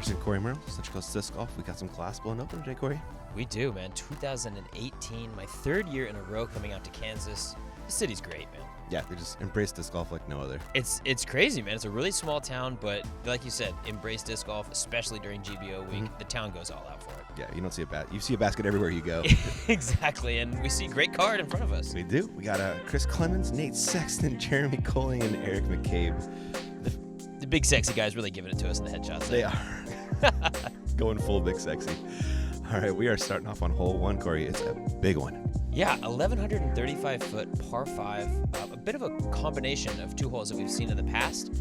Anderson, Corey Merrill, Central Coast Disc Golf. We got some class blown open today, Corey. We do, man. 2018, my third year in a row coming out to Kansas. The city's great, man. Yeah, they just embrace disc golf like no other. It's crazy, man. It's a really small town, but like you said, embrace disc golf, especially during GBO week. The town goes all out for it. Yeah, you don't see you see a basket everywhere you go. Exactly, and we see a great card in front of us. We do. We got Chris Clemons, Nate Sexton, Jeremy Koling, and Eric McCabe. The big sexy guys really giving it to us in the headshots. They are. Going full big sexy. All right, we are starting off on hole 1, Corey. It's a big one. Yeah, 1,135-foot par 5. A bit of a combination of two holes that we've seen in the past.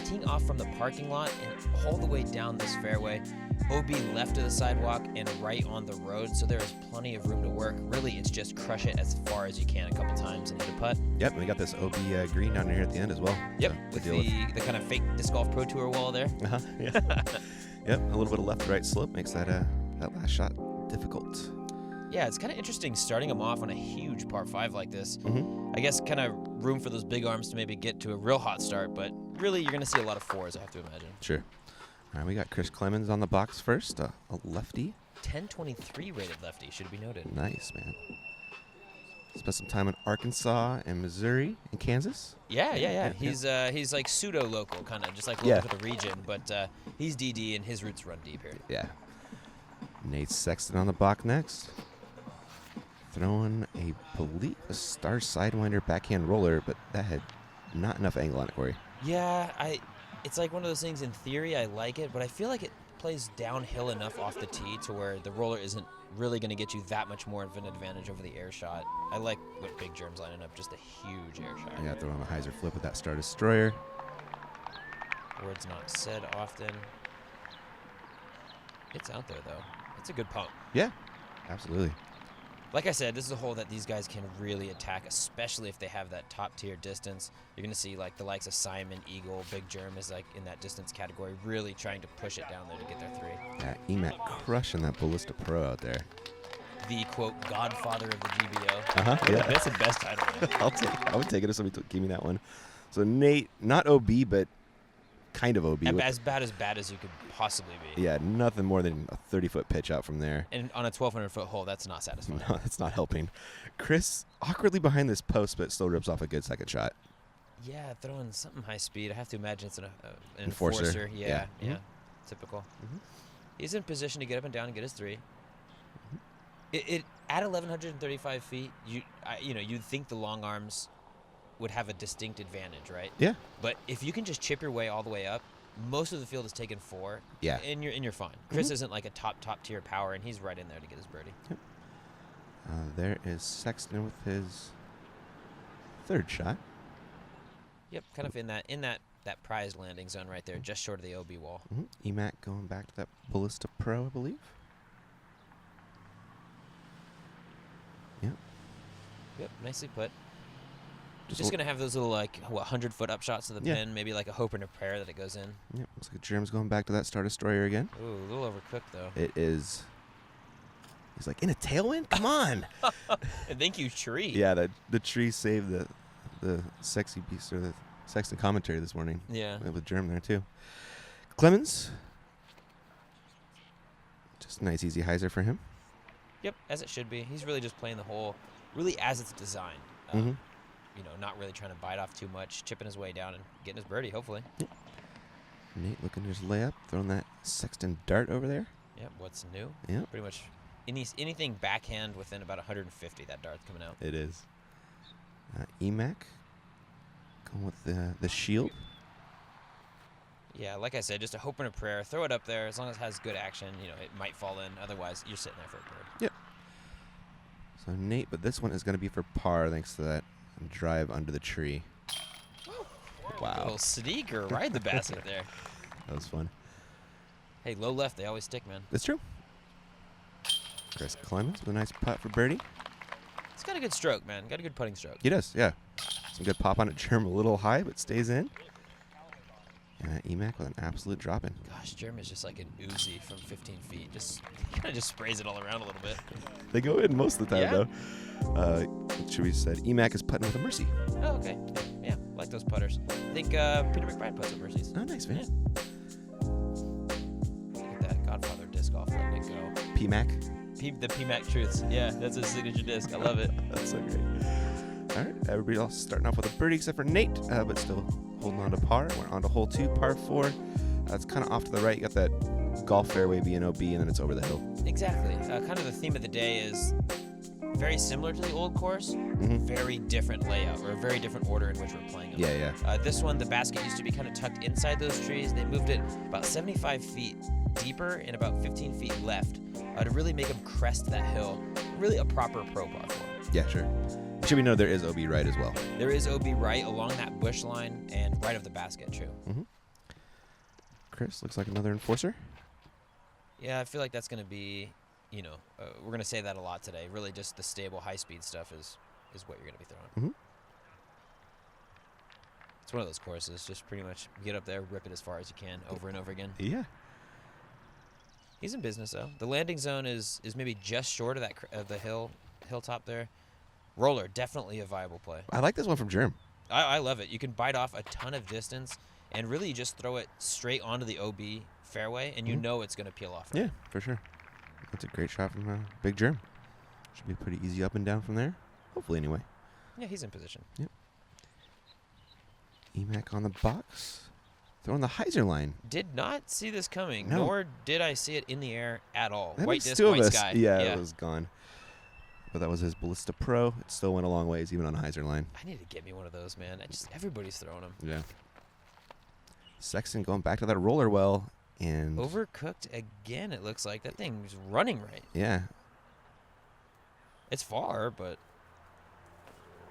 Teeing off from the parking lot and all the way down this fairway. OB left of the sidewalk and right on the road, so there is plenty of room to work. Really, it's just crush it as far as you can a couple times and hit a putt. Yep, and we got this OB green down here at the end as well. Yep, with the kind of fake Disc Golf Pro Tour wall there. Uh-huh, yeah. Yep, a little bit of left to right slope makes that last shot difficult. Yeah, it's kind of interesting starting them off on a huge par 5 like this. I guess kind of room for those big arms to maybe get to a real hot start, but really you're going to see a lot of 4s, I have to imagine. Sure. All right, we got Chris Clemons on the box first, a lefty. 1023 rated lefty, should be noted. Nice, man. Spent some time in Arkansas and Missouri and Kansas. Yeah. He's like pseudo local, kind of just like local to the region, but he's DD and his roots run deep here. Yeah. Nate Sexton on the box next. Throwing a star sidewinder backhand roller, but that had not enough angle on it, Corey. Yeah, it's like one of those things. In theory, I like it, but I feel like it plays downhill enough off the tee to where the roller isn't really going to get you that much more of an advantage over the air shot. I like what Big Germ's lining up, just a huge air shot. Yeah, throwing a hyzer flip with that Star Destroyer. Words not said often. It's out there, though. It's a good pump. Yeah, absolutely. Like I said, this is a hole that these guys can really attack, especially if they have that top-tier distance. You're going to see like the likes of Simon, Eagle, Big Germ is like in that distance category, really trying to push it down there to get their 3. Yeah, EMAC crushing that Ballista Pro out there. The, quote, godfather of the GBO. Yeah. That's the best title. I would take it if somebody gave me that one. So Nate, not OB, but kind of OB. As bad as you could possibly be. Yeah, nothing more than a 30-foot pitch out from there. And on a 1,200-foot hole, that's not satisfying. No, that's not helping. Chris, awkwardly behind this post, but still rips off a good second shot. Yeah, throwing something high speed. I have to imagine it's an enforcer. Yeah. Typical. He's in position to get up and down and get his 3. It at 1,135 feet, you'd think the long arms would have a distinct advantage, right? Yeah. But if you can just chip your way all the way up, most of the field is taking 4. Yeah. And you're fine. Chris isn't like a top tier power, and he's right in there to get his birdie. Yep. There is Sexton with his 3rd shot. Yep, kind of in that prized landing zone right there, just short of the OB wall. EMAC going back to that Ballista Pro, I believe. Yep, nicely put. Just going to have those little, 100-foot up shots to the pin, maybe like a hope and a prayer that it goes in. Yep, looks like Germ's going back to that Star Destroyer again. Ooh, a little overcooked, though. It is. He's like, in a tailwind? Come on. Thank you, tree. Yeah, the tree saved the sexy beast, or the Sexton commentary this morning. Yeah. With Germ there, too. Clemons. Just a nice, easy hyzer for him. Yep, as it should be. He's really just playing the hole really as it's designed. Not really trying to bite off too much, chipping his way down and getting his birdie, hopefully. Yep. Nate looking to just lay up, throwing that Sexton dart over there. Yep, what's new? Yep. Pretty much anything backhand within about 150, that dart's coming out. It is. EMAC going with the shield. Yeah, like I said, just a hope and a prayer. Throw it up there. As long as it has good action, it might fall in. Otherwise, you're sitting there for a bird. Yep. So Nate, but this one is going to be for par thanks to that drive under the tree. Wow. A little sneaker ride the basket there. That was fun. Hey, low left, they always stick, man. That's true. Chris Clemons with a nice putt for birdie. He's got a good stroke, man. Got a good putting stroke. He does, yeah. Some good pop on it. Germ a little high, but stays in. EMAC with an absolute drop-in. Gosh, Jeremy's just like an Uzi from 15 feet. Just kind of just sprays it all around a little bit. They go in most of the time, though. Chewy said EMAC is putting with a mercy. Oh, okay. Yeah, like those putters. I think Peter McBride puts with mercies. Oh, nice, man. Yeah. PMAC. The PMAC Truths. Yeah, that's his signature disc. I love it. That's so great. All right, everybody else starting off with a birdie except for Nate, but still holding on to par. We're on to hole 2, par 4. It's kind of off to the right. You got that golf fairway being OB, and then it's over the hill. Exactly. Kind of the theme of the day is very similar to the old course, very different layout, or a very different order in which we're playing them. Yeah. This one, the basket used to be kind of tucked inside those trees. They moved it about 75 feet deeper and about 15 feet left to really make them crest that hill. Really a proper pro par for them. Yeah, sure. Should we know there is OB right as well? There is OB right along that bush line and right of the basket, true. Chris, looks like another enforcer. Yeah, I feel like that's going to be, we're going to say that a lot today. Really just the stable, high-speed stuff is what you're going to be throwing. It's one of those courses. Just pretty much get up there, rip it as far as you can, over and over again. Yeah. He's in business, though. The landing zone is maybe just short of that of the hilltop there. Roller, definitely a viable play. I like this one from Germ. I love it. You can bite off a ton of distance, and really you just throw it straight onto the OB fairway, and you know it's going to peel off. Right? Yeah, for sure. That's a great shot from Big Germ. Should be pretty easy up and down from there. Hopefully, anyway. Yeah, he's in position. Yep. Emac on the box. Throwing the hyzer line. Did not see this coming, No. nor did I see it in the air at all. That White makes disc, two of white us. sky. Yeah, it was gone. But that was his Ballista Pro. It still went a long ways, even on a hyzer line. I need to get me one of those, man. Everybody's throwing them. Yeah. Sexton going back to that roller well. And Overcooked again, it looks like. That thing's running right. yeah. It's far, but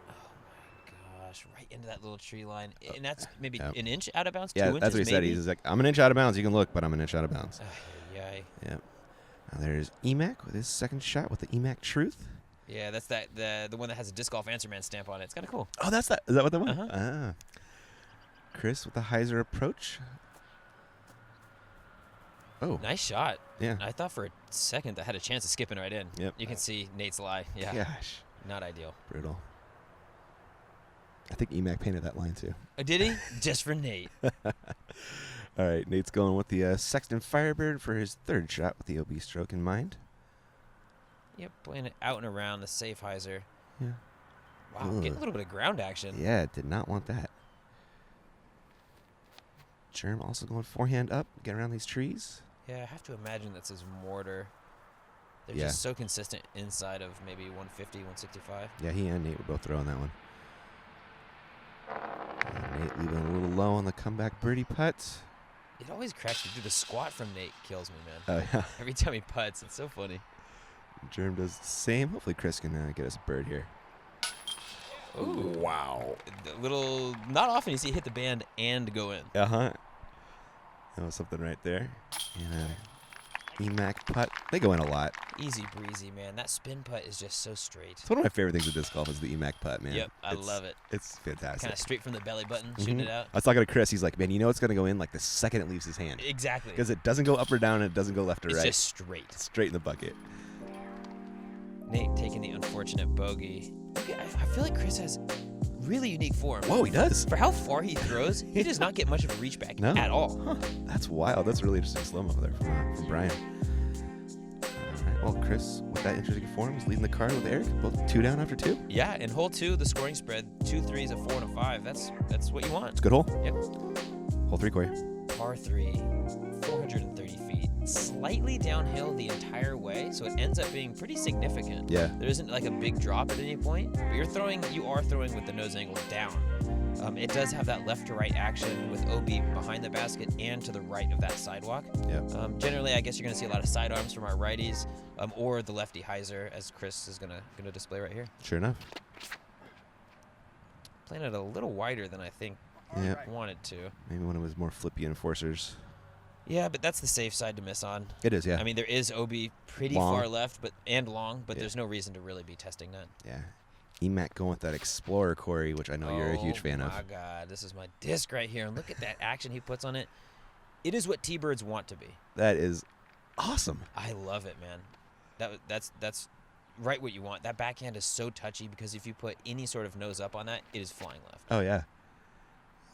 oh my gosh, right into that little tree line. And that's maybe an inch out of bounds, 2 inches that's what he said. maybe? He's like, I'm an inch out of bounds. You can look, but I'm an inch out of bounds. Yeah. Yep. Now there's Emac with his second shot with the Emac Truth. Yeah, that's the one that has a disc golf answer man stamp on it. It's kind of cool. Oh, that's that. Is that what that one? Uh-huh. Chris with the hyzer approach. Oh. Nice shot. Yeah. I thought for a second that had a chance of skipping right in. Yep. You can see Nate's lie. Yeah. Gosh. Not ideal. Brutal. I think Emac painted that line too. Did he? Just for Nate. All right, Nate's going with the Sexton Firebird for his third shot with the OB stroke in mind. Yep, playing it out and around the safe hyzer. Yeah. Wow, getting a little bit of ground action. Yeah, did not want that. Germ also going forehand up, get around these trees. Yeah, I have to imagine that's his mortar. They're Yeah. just so consistent inside of maybe 150, 165. Yeah, he and Nate were both throwing that one. Nate leaving a little low on the comeback birdie putt. It always cracks me. Dude, the squat from Nate kills me, man. Oh, yeah. Every time he putts, it's so funny. Germ does the same. Hopefully Chris can get us a bird here. Ooh. Wow. Not often you see it hit the band and go in. Uh-huh. That was something right there. And Emac putt. They go in a lot. Easy breezy, man. That spin putt is just so straight. It's one of my favorite things with disc golf is the Emac putt, man. Yep, I love it. It's fantastic. Kind of straight from the belly button, shooting it out. I was talking to Chris. He's like, man, you know it's going to go in like the second it leaves his hand. Exactly. Because it doesn't go up or down and it doesn't go left or It's right. just straight. Straight in the bucket. Nate taking the unfortunate bogey. I feel like Chris has really unique form. Whoa, he does. For how far he throws, he does not get much of a reach back at all. Huh. That's wild. That's a really interesting slow-mo there from Brian. All right. Well, Chris, with that interesting form, is leading the card with Eric. Both 2 down after 2. Yeah, in hole 2, the scoring spread, 2 threes, a 4, and a 5. That's what you want. It's a good hole. Yep. Hole 3, Corey. Par 3, 430 feet. Slightly downhill the entire way, so it ends up being pretty significant. Yeah. There isn't like a big drop at any point, but you are throwing with the nose angle down. It does have that left to right action with OB behind the basket and to the right of that sidewalk. Yep. Generally, I guess you're going to see a lot of sidearms from our righties, or the lefty hyzer, as Chris is gonna display right here. Sure enough. Playing it a little wider than I think wanted to. Maybe one of his more flippy enforcers. Yeah, but that's the safe side to miss on. It is, yeah. I mean, there is OB pretty Long. far left, and long, but there's no reason to really be testing that. Yeah. Emac going with that Explorer, Corey, which I know you're a huge fan of. Oh, my God. This is my disc right here. And look at that action he puts on it. It is what T-Birds want to be. That is awesome. I love it, man. That's right what you want. That backhand is so touchy because if you put any sort of nose up on that, it is flying left. Oh, yeah.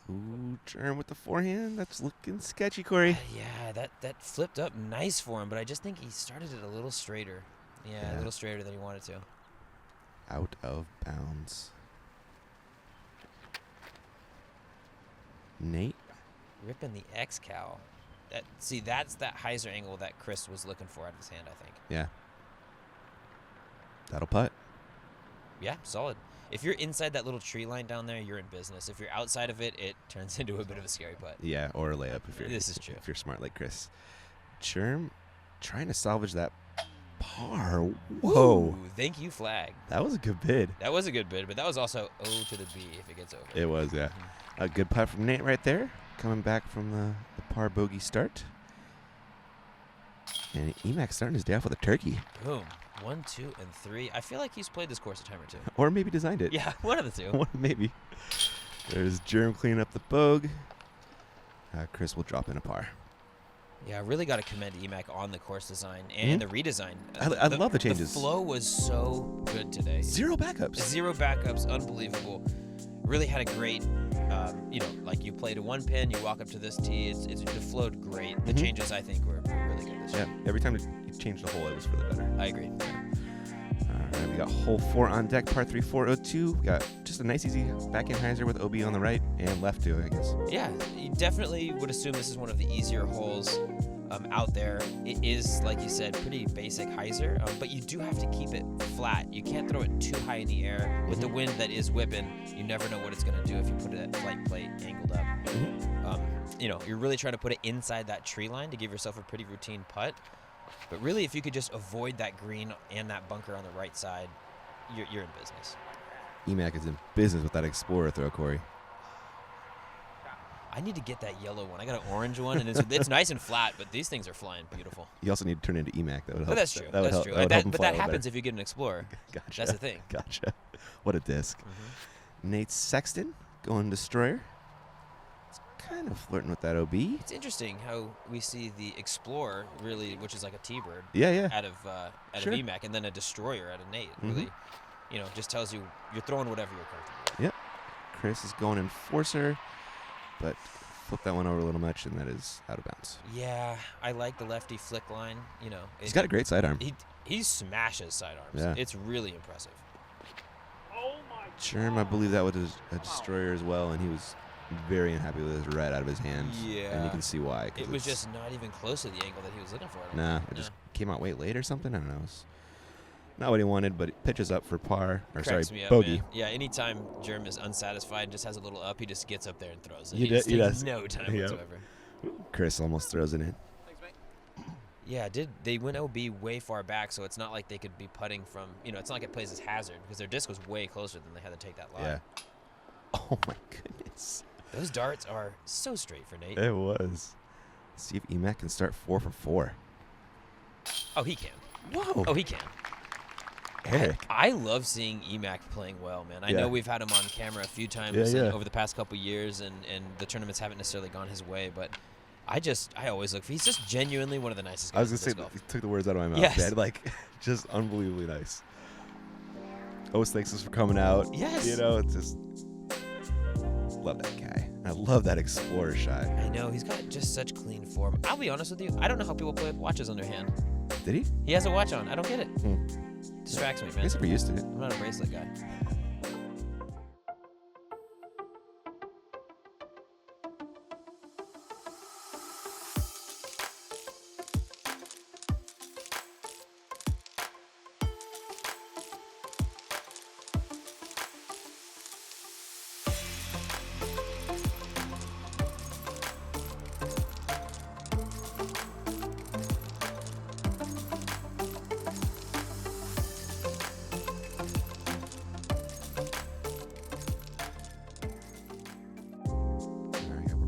Ooh, Germ with the forehand. That's looking sketchy, Corey. Yeah, that flipped up nice for him, but I just think he started it a little straighter. Yeah, a little straighter than he wanted to. Out of bounds. Nate. Ripping the X-Cow. That's that hyzer angle that Chris was looking for out of his hand, I think. Yeah. That'll putt. Yeah, solid. If you're inside that little tree line down there, you're in business. If you're outside of it, it turns into a bit of a scary putt. Yeah, or a layup if you're. This is true. If you're smart like Chris. Germ trying to salvage that par. Whoa. Ooh, thank you, flag. That was a good bid. That was a good bid, but that was also O to the B if it gets over. It was, yeah. A good putt from Nate right there. Coming back from the par bogey start. And Emac starting his day off with a turkey. Boom. 1, 2, and 3. I feel like he's played this course a time or two. Or maybe designed it. Yeah, one of the two. Maybe. There's Germ cleaning up the bogue. Chris will drop in a par. Yeah, I really got to commend Emac on the course design and the redesign. I love the changes. The flow was so good today. Zero backups. Zero backups, unbelievable. Really had a great, like you played a one pin, you walk up to this tee, it flowed great. The changes, I think, were really good this year. Yeah, every time you changed the hole, it was for the better. I agree. All right, we got hole 4 on deck, par 3, 402. We got just a nice, easy backhand hyzer with OB on the right and left too, I guess. Yeah, you definitely would assume this is one of the easier holes out there. It is, like you said, pretty basic hyzer, but you do have to keep it flat. You can't throw it too high in the air. With the wind that is whipping, you never know what it's going to do if you put it at flight plate angled up. You're really trying to put it inside that tree line to give yourself a pretty routine putt. But really, if you could just avoid that green and that bunker on the right side, you're in business. Emac is in business with that Explorer throw, Corey. I need to get that yellow one. I got an orange one, and it's nice and flat, but these things are flying beautiful. You also need to turn into Emac. That would help. But that's true. That's true. But that happens if you get an Explorer. Gotcha. That's the thing. Gotcha. What a disc. Nate Sexton going Destroyer. It's kind of flirting with that OB. It's interesting how we see the Explorer really, which is like a T-bird. Yeah. Out of Emac, and then a Destroyer out of Nate. Really, just tells you you're throwing whatever you're comfortable with. Yep. Chris is going Enforcer, but flip that one over a little much, and that is out of bounds. Yeah, I like the lefty flick line. He's got a great sidearm. He smashes sidearms. Yeah. It's really impressive. Germ, I believe that was a Destroyer as well, and he was very unhappy with his red out of his hands. Yeah. And you can see why. It was just not even close to the angle that he was looking for. It just came out way late or something. I don't know. It's not what he wanted, but it pitches up for par. Cracks me up, bogey. Man. Yeah, anytime Germ is unsatisfied, just has a little up, he just gets up there and throws it. He does. No time whatsoever. Chris almost throws it in. Yeah, they went OB way far back, so it's not like they could be putting from, it's not like it plays as hazard because their disc was way closer than they had to take that line. Yeah. Oh, my goodness. Those darts are so straight for Nate. It was. Let's see if Emac can start 4 for 4. Oh, he can. Whoa. Oh, he can. Eric. I love seeing Emac playing well, man. I know we've had him on camera a few times over the past couple years, and the tournaments haven't necessarily gone his way, but I always look for. He's just genuinely one of the nicest guys. I was gonna say, he took the words out of my mouth. Yes. Man. Like, just unbelievably nice. Always thanks us for coming out. Yes. It's just love that guy. I love that Explorer shot. I know he's got just such clean form. I'll be honest with you. I don't know how people play with watches underhand. Did he? He has a watch on. I don't get it. Distracts me, man. I guess we're used to it. I'm not a bracelet guy.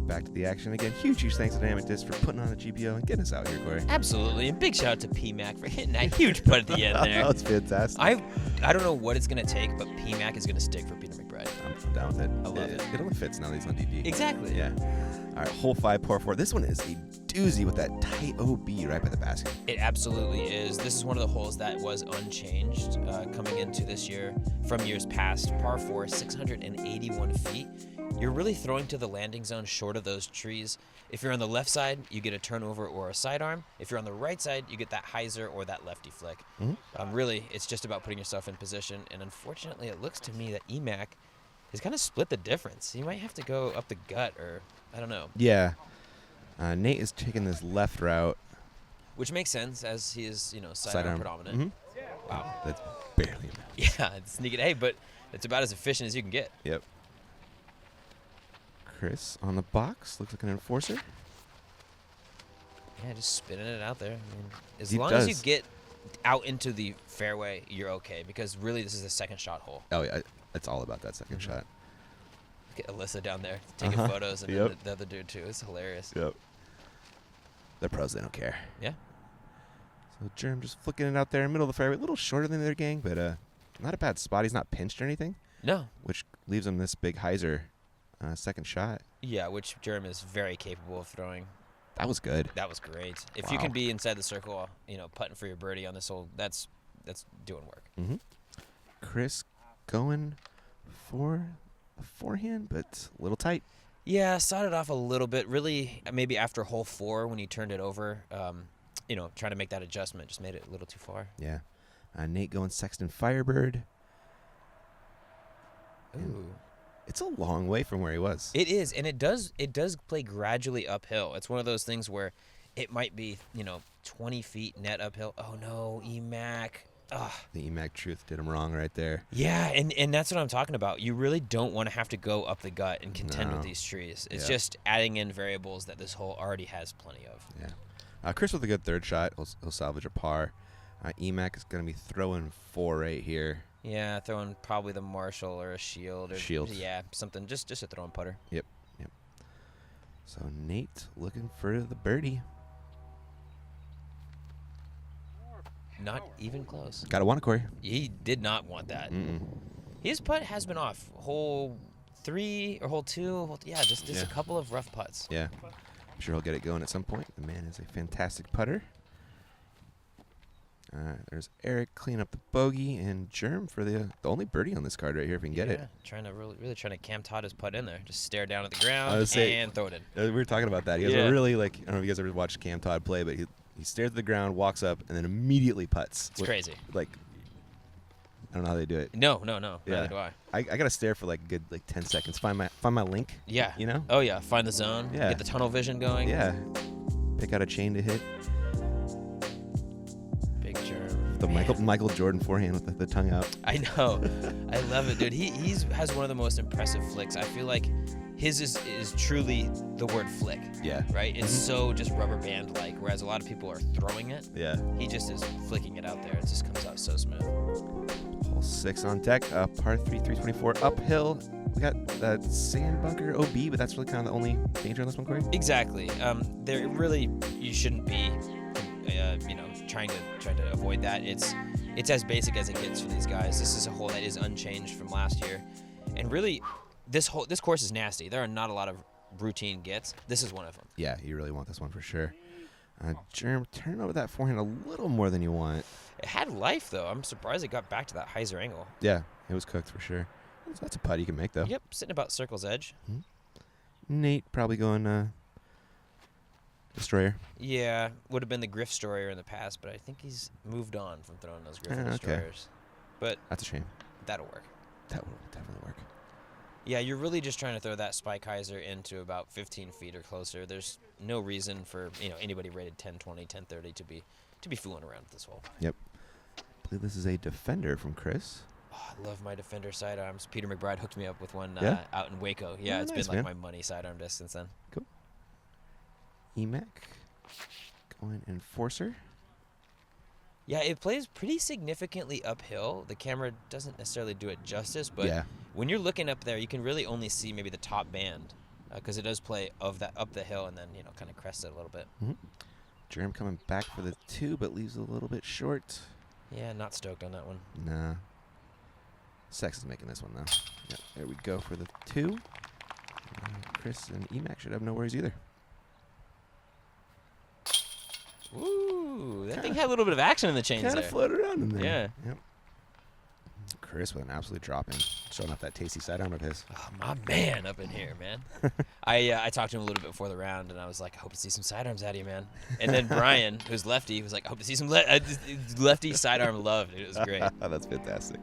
Back to the action again. Huge thanks to Dynamic Disc for putting on the GBO and getting us out here, Corey. Absolutely, and big shout out to PMAC for hitting that huge putt at the end there. That was fantastic. I don't know what it's gonna take, but PMAC is gonna stick for Peter McBride. I'm down with it. I love it. It only fits now that he's on DD. Exactly. Yeah. All right, hole 5, par 4. This one is a doozy with that tight OB right by the basket. It absolutely is. This is one of the holes that was unchanged coming into this year from years past. Par 4, 681 feet. you're really throwing to the landing zone short of those trees. If you're on the left side, you get a turnover or a sidearm. If you're on the right side, you get that hyzer or that lefty flick. Really, it's just about putting yourself in position. And unfortunately, it looks to me that EMAC has kind of split the difference. He might have to go up the gut, or I don't know. Yeah. Nate is taking this left route. Which makes sense, as he is, sidearm predominant. Wow. That's barely enough. Yeah, it's sneaky. Hey, but it's about as efficient as you can get. Yep. Chris on the box. Looks like an enforcer. Yeah, just spinning it out there. I mean, as He long as you does. get out into the fairway, you're okay. Because really, this is the second shot hole. Oh, yeah. It's all about that second shot. Look at Alyssa down there taking photos, and Yep. then the other dude, too. It's hilarious. Yep. They're pros. They don't care. Yeah. So Germ just flicking it out there in the middle of the fairway. A little shorter than the other gang, but not a bad spot. He's not pinched or anything, No. which leaves him this big hyzer second shot. Yeah, which Jerem is very capable of throwing. That was good. That was great. If you Wow. can be inside the circle, putting for your birdie on this hole, that's doing work. Chris going for a forehand, but a little tight. Yeah, started off a little bit. Really, maybe after hole 4 when he turned it over, trying to make that adjustment just made it a little too far. Yeah. Nate going Sexton Firebird. Ooh. It's a long way from where he was. It is, and it does play gradually uphill. It's one of those things where it might be, 20 feet net uphill. Oh, no, EMAC. Ugh. The EMAC truth did him wrong right there. Yeah, and that's what I'm talking about. You really don't want to have to go up the gut and contend with No. these trees. It's Yeah. just adding in variables that this hole already has plenty of. Yeah. Chris with a good third shot. He'll salvage a par. EMAC is going to be throwing 4 right here. Yeah, throwing probably the Marshall or a Shield. Shield. Yeah, something, just a throwing putter. Yep. So Nate looking for the birdie. Not even close. Got to want it, Corey. He did not want that. His putt has been off. Hole 3 or hole 2. Just a couple of rough putts. Yeah. I'm sure he'll get it going at some point. The man is a fantastic putter. There's Eric cleaning up the bogey, and Germ for the only birdie on this card right here if we can get it. Trying to really trying to Cam Todd his putt in there. Just stare down at the ground and throw it in. We were talking about that. He has Yeah. a really, I don't know if you guys ever watched Cam Todd play, but he stares at the ground, walks up, and then immediately putts. It's crazy. I don't know how they do it. No. Yeah. Neither do I. I got to stare for good 10 seconds. Find my link. Yeah. You know? Oh, yeah. Find the zone. Yeah. Get the tunnel vision going. Yeah. Pick out a chain to hit. Big Germ. The Michael Jordan forehand with the tongue out. I know. I love it, dude. He has one of the most impressive flicks. I feel like his is truly the word flick. Yeah. Right? It's so just rubber band like, whereas a lot of people are throwing it. Yeah. He just is flicking it out there. It just comes out so smooth. Hole 6 on deck. Par 3, 324 uphill. We got that sand bunker OB, but that's really kind of the only danger on this one, Corey. Exactly. There really, you shouldn't be, trying to avoid that. It's as basic as it gets for these guys. This is a hole that is unchanged from last year, and really, this course is nasty. There are not a lot of routine gets. This is one of them. Yeah, you really want this one for sure. Germ, turn over that forehand a little more than you want. It had life though. I'm surprised it got back to that hyzer angle. Yeah, it was cooked for sure. So that's a putt you can make though. Yep, sitting about circle's edge. Nate probably going destroyer. Yeah, would have been the Griff Destroyer in the past, but I think he's moved on from throwing those Griffin Okay. Destroyers. But That's a shame. that'll work. That will definitely work. Yeah, you're really just trying to throw that spike hyzer into about 15 feet or closer. There's no reason for anybody rated 10, 20, 10, 30 to be fooling around with this hole. Yep. I believe this is a defender from Chris. Oh, I love my defender sidearms. Peter McBride hooked me up with one Yeah? out in Waco. Yeah, Oh, it's nice, been like man. my money sidearm disc since then. Cool. EMAC going enforcer. Yeah, it plays pretty significantly uphill. The camera doesn't necessarily do it justice, but Yeah. when you're looking up there, you can really only see maybe the top band because it does play up the hill and then kind of crest it a little bit. Germ coming back for the 2, but leaves a little bit short. Yeah, not stoked on that one. Nah. Sex is making this one though. Yep, there we go for the 2. Chris and EMAC should have no worries either. Ooh, that thing had a little bit of action in the chains Kind there. of float around in there. Yeah. Yep. Chris with an absolute drop in. showing off that tasty sidearm of his. Oh, my man up in here, man. I talked to him a little bit before the round, and I was like, I hope to see some sidearms out of you, man. And then Brian, who's lefty, was like, I hope to see some lefty sidearm love. Dude. It was great. That's fantastic.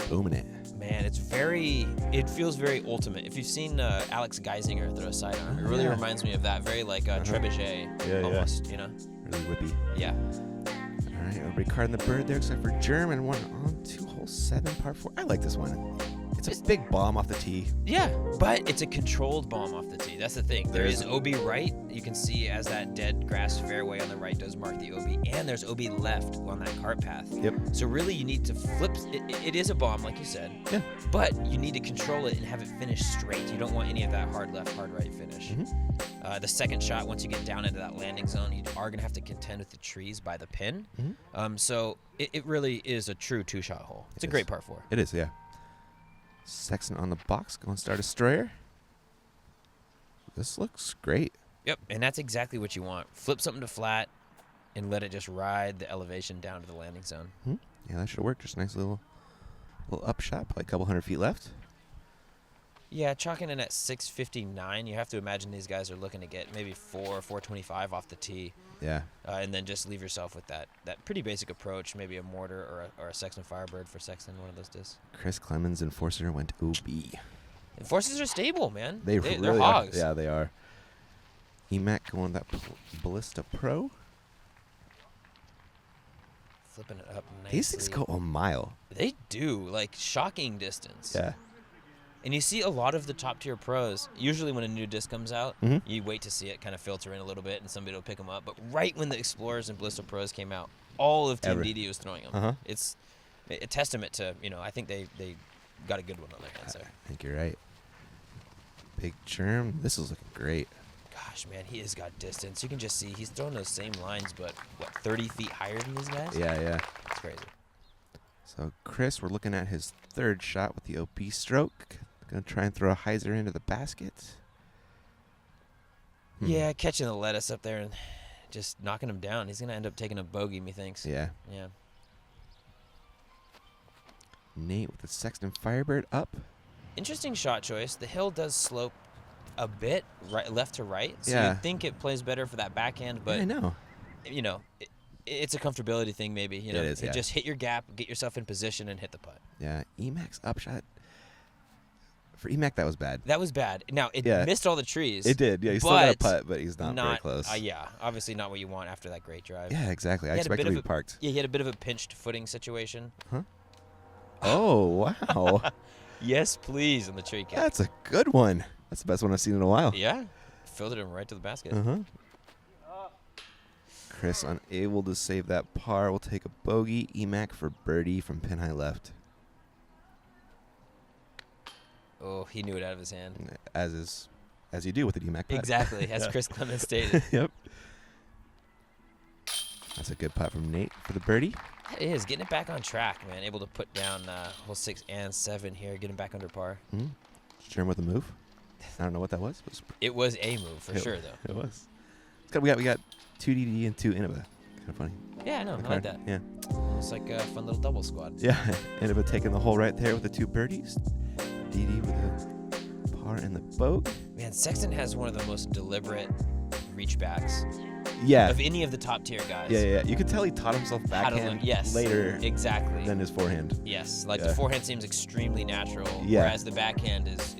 Booming it. Man, it feels very ultimate. If you've seen Alex Geisinger throw a sidearm, it really reminds me of that. Very like trebuchet almost, you know? Really whippy. Yeah. All right, everybody carding the bird there except for Germ, and one on 2 hole 7 par 4. I like this one. It's a big bomb off the tee. Yeah, but it's a controlled bomb off the tee. That's the thing. There is OB right. You can see as that dead grass fairway on the right does mark the OB, and there's OB left on that cart path. Yep. So really you need to flip. It is a bomb, like you said. Yeah. But you need to control it and have it finish straight. You don't want any of that hard left, hard right finish. Mm-hmm. The second shot, once you get down into that landing zone, you are going to have to contend with the trees by the pin. Mm-hmm. So it really is a true 2-shot hole. It's a great par 4. It is, yeah. Sexton on the box, going to start a strayer. This looks great. Yep, and that's exactly what you want. Flip something to flat and let it just ride the elevation down to the landing zone. Yeah, that should work. Just a nice little upshot, probably a couple 100 feet left. Yeah, chalking in at 659. You have to imagine these guys are looking to get maybe 425 off the tee. Yeah. And then just leave yourself with that pretty basic approach, maybe a mortar or a Sexton Firebird for Sexton, one of those discs. Chris Clemons, Enforcer, went OB. Enforcers are stable, man. They're really hogs. Yeah, they are. EMAC going that Ballista Pro. Flipping it up nicely. These things go a mile. They do, like shocking distance. Yeah. And you see a lot of the top-tier pros, usually when a new disc comes out, you wait to see it kind of filter in a little bit and somebody will pick them up. But right when the Explorers and Ballista Pros came out, all of Team DD was throwing them. It's a testament to, I think they got a good one on their hands there. I think you're right. Big Germ. This is looking great. Gosh, man, he has got distance. You can just see he's throwing those same lines, but, 30 feet higher than these guys? Yeah. It's crazy. So, Chris, we're looking at his third shot with the OP stroke. Going to try and throw a hyzer into the basket. Yeah, catching the lettuce up there and just knocking him down. He's going to end up taking a bogey, methinks. Yeah. Yeah. Nate with the Sexton Firebird up. Interesting shot choice. The hill does slope a bit left to right, so you'd think it plays better for that backhand, but I know. It's a comfortability thing maybe. It is, yeah. Just hit your gap, get yourself in position, and hit the putt. Yeah, EMAC's upshot. For EMAC, that was bad. That was bad. Now, it missed all the trees. It did, yeah. He still got a putt, but he's not very close. Yeah, obviously not what you want after that great drive. Yeah, exactly. I expected to be parked. Yeah, he had a bit of a pinched footing situation. Huh? Oh, wow. Yes, please, on the tree kick. That's a good one. That's the best one I've seen in a while. Yeah. Filtered him right to the basket. Chris unable to save that par. Will take a bogey. EMAC for birdie from pin high left. Oh, he knew it out of his hand. As you do with the EMAC putt. Exactly, as Chris Clemons stated. Yep. That's a good putt from Nate for the birdie. It is. Getting it back on track, man. Able to put down hole 6 and 7 here. Getting back under par. Germ with a move. I don't know what that was. It was a move for sure, though. It was. We got 2 DD and 2 Innova. Kind of funny. Yeah, I know. I like that. Yeah. It's like a fun little double squad. Yeah. Innova taking the hole right there with the 2 birdies. DD with a par and the boat. Man, Sexton has one of the most deliberate reachbacks. Yeah. Of any of the top tier guys. Yeah. You could tell he taught himself backhand later. Exactly. Than his forehand. Yes. The forehand seems extremely natural. Yeah. Whereas the backhand is,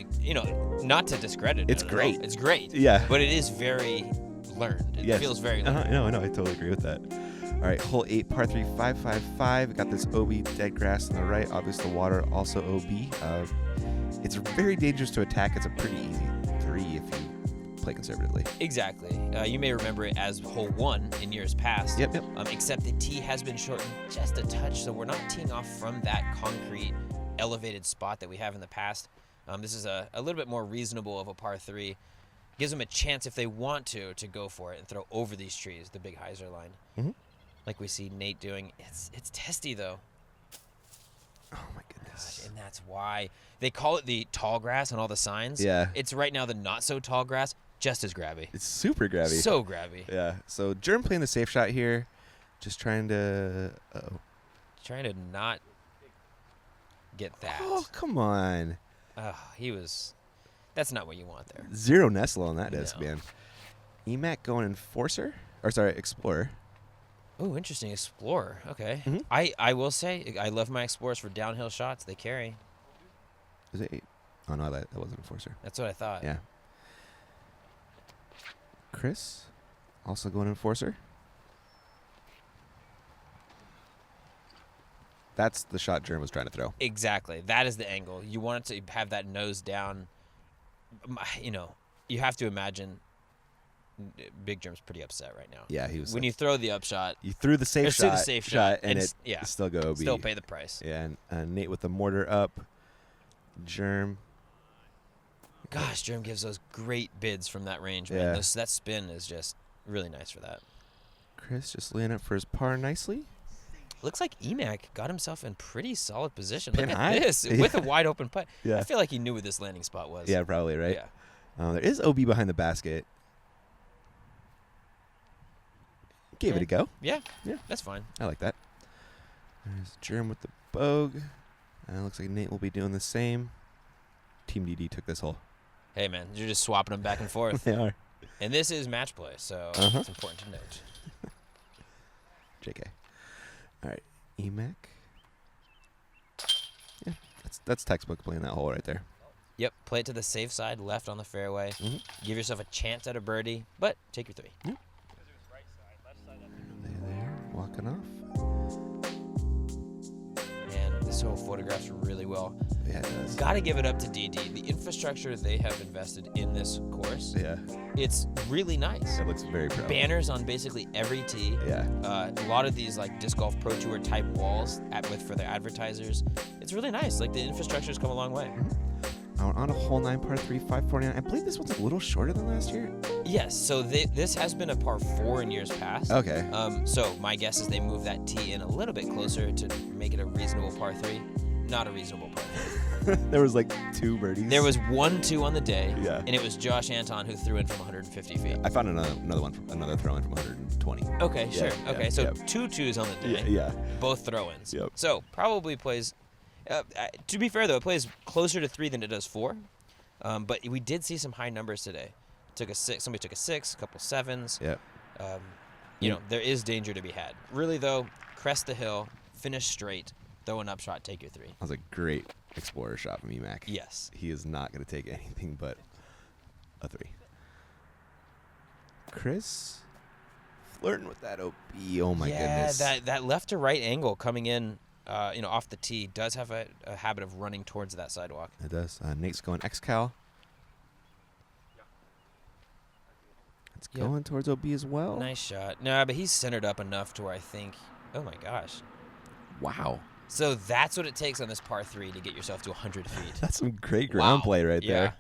not to discredit it. It's great. It's great. Yeah. But it is very learned. It feels very learned. No, I totally agree with that. All right, hole 8, par 3, 555. Got this OB dead grass on the right. Obviously, the water also OB. It's very dangerous to attack. It's a pretty easy 3 if you play conservatively. Exactly. You may remember it as hole 1 in years past. Yep. Except the tee has been shortened just a touch, so we're not teeing off from that concrete elevated spot that we have in the past. This is a little bit more reasonable of a par 3. Gives them a chance if they want to go for it and throw over these trees, the big hyzer line. Like we see Nate doing. It's testy, though. Oh, my goodness. Gosh, and that's why they call it the tall grass on all the signs. Yeah. It's right now the not-so-tall grass, just as grabby. It's super grabby. So grabby. Yeah. So Germ playing the safe shot here. Just trying to trying to not get that. Oh, come on. That's not what you want there. 0 nestle on that disc, No. man. EMAC going Enforcer? Or, sorry, Explorer. Oh, interesting. Explorer. Okay. Mhm. I will say, I love my Explorers for downhill shots. They carry. Is it 8? Oh, no, that wasn't Enforcer. That's what I thought. Yeah. Chris, also going Enforcer. That's the shot Germ was trying to throw. Exactly. That is the angle. You want it to have that nose down. You know, you have to imagine Big Germ's pretty upset right now. Yeah, he was. When you throw the upshot, you threw the safe threw shot, the safe shot, and and it yeah, still go OB. still pay the price. Yeah, and Nate with the mortar up. Germ. Gosh, Germ gives those great bids from that range, man. Yeah. That spin is just really nice for that. Chris just laying up for his par nicely. Looks like EMAC got himself in pretty solid position. Pin Look high? at this with a wide open putt. Yeah. I feel like he knew where this landing spot was. Yeah, probably, right? Yeah. There is OB behind the basket. Gave it a go. Yeah. Yeah. That's fine. I like that. There's Germ with the bogue. Looks like Nate will be doing the same. Team DD took this hole. Hey, man, you're just swapping them back and forth. They are. And this is match play, so Uh-huh. it's important to note. JK. All right. EMAC. Yeah, that's textbook playing that hole right there. Yep, play it to the safe side, left on the fairway. Mm-hmm. Give yourself a chance at a birdie, but take your 3. There, walking off. Man, this whole photographs really well. Yeah, it does. Got to give it up to DD. The infrastructure they have invested in this course, Yeah, it's really nice. it looks very pro. Banners on basically every tee. Yeah. A lot of these like Disc Golf Pro Tour type walls for their advertisers. It's really nice. Like the infrastructure's come a long way. On a hole 9 par 3, 549. I believe this one's a little shorter than last year. Yes, so this has been a par 4 in years past. Okay. So my guess is they moved that tee in a little bit closer to make it a reasonable par 3. Not a reasonable par 3. There was like 2 birdies. There was 1-2 on the day, Yeah. and it was Josh Anton who threw in from 150 feet. I found another throw in from 120. Okay, Yeah, sure. yeah, Okay, so yeah. 2 twos on the day. Yeah. Both throw-ins. Yep. So probably plays. To be fair though, it plays closer to 3 than it does 4. But we did see some high numbers today. Took a 6. Somebody took a 6. A couple 7s. Yeah. You know, there is danger to be had. Really though, crest the hill, finish straight, throw an upshot, take your 3. That was a great Explorer shot from EMAC. Yes. He is not going to take anything but a 3. Chris flirting with that OB. Oh my goodness. Yeah, that left to right angle coming in, off the tee does have a habit of running towards that sidewalk. It does. Nate's going X-Cal. It's Yeah. going towards OB as well. Nice shot. No, but he's centered up enough to where I think. Oh my gosh. Wow. So that's what it takes on this par 3 to get yourself to 100 feet. That's some great ground Wow. play right there.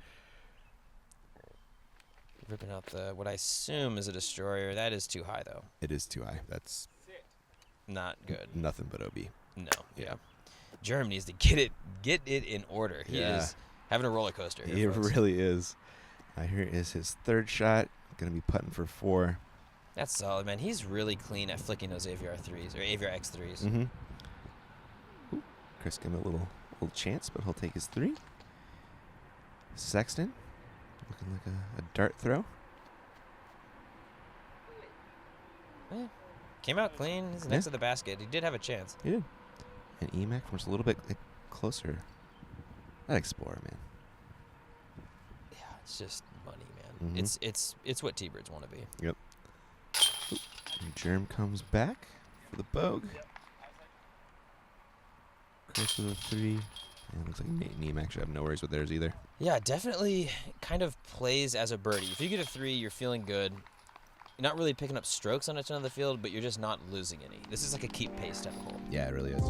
Ripping out what I assume is a destroyer. That is too high though. It is too high. That's Not good. nothing but OB. No. Yeah. Germ needs to get it in order. He Yeah. is having a roller coaster He here, folks. really is. Here is his 3rd shot. Going to be putting for 4. That's solid, man. He's really clean at flicking those AVR 3s or AVR X3s. Mm-hmm. Ooh, Chris giving him a little chance, but he'll take his 3. Sexton looking like a dart throw. Came out clean. He's next to the basket. He did have a chance. He did. And EMAC was a little bit closer. That Explorer, man. Yeah, it's just money, man. Mhm. It's what T-Birds want to be. Yep. And Germ comes back for the bogue. Chris with a 3. And it looks like Nate and EMAC should have no worries with theirs either. Yeah, definitely kind of plays as a birdie. If you get a 3, you're feeling good. You're not really picking up strokes on each end of the field, but you're just not losing any. This is like a keep pace type of hole. Yeah, it really is.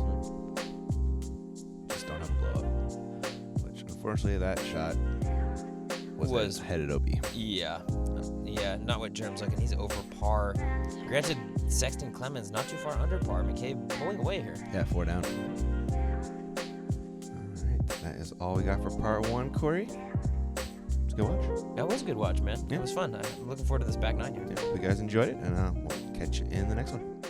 Just don't have a blow up. Which, unfortunately, that shot was headed OB. Yeah. Yeah, not what Germ's looking. He's over par. Granted, Sexton Clemons not too far under par. McCabe pulling away here. Yeah, 4 down. All right, that is all we got for part 1, Corey. It's a good watch. That was a good watch, man. Yeah. It was fun. I'm looking forward to this back 9 here. Yeah, hope you guys enjoyed it, and we'll catch you in the next one.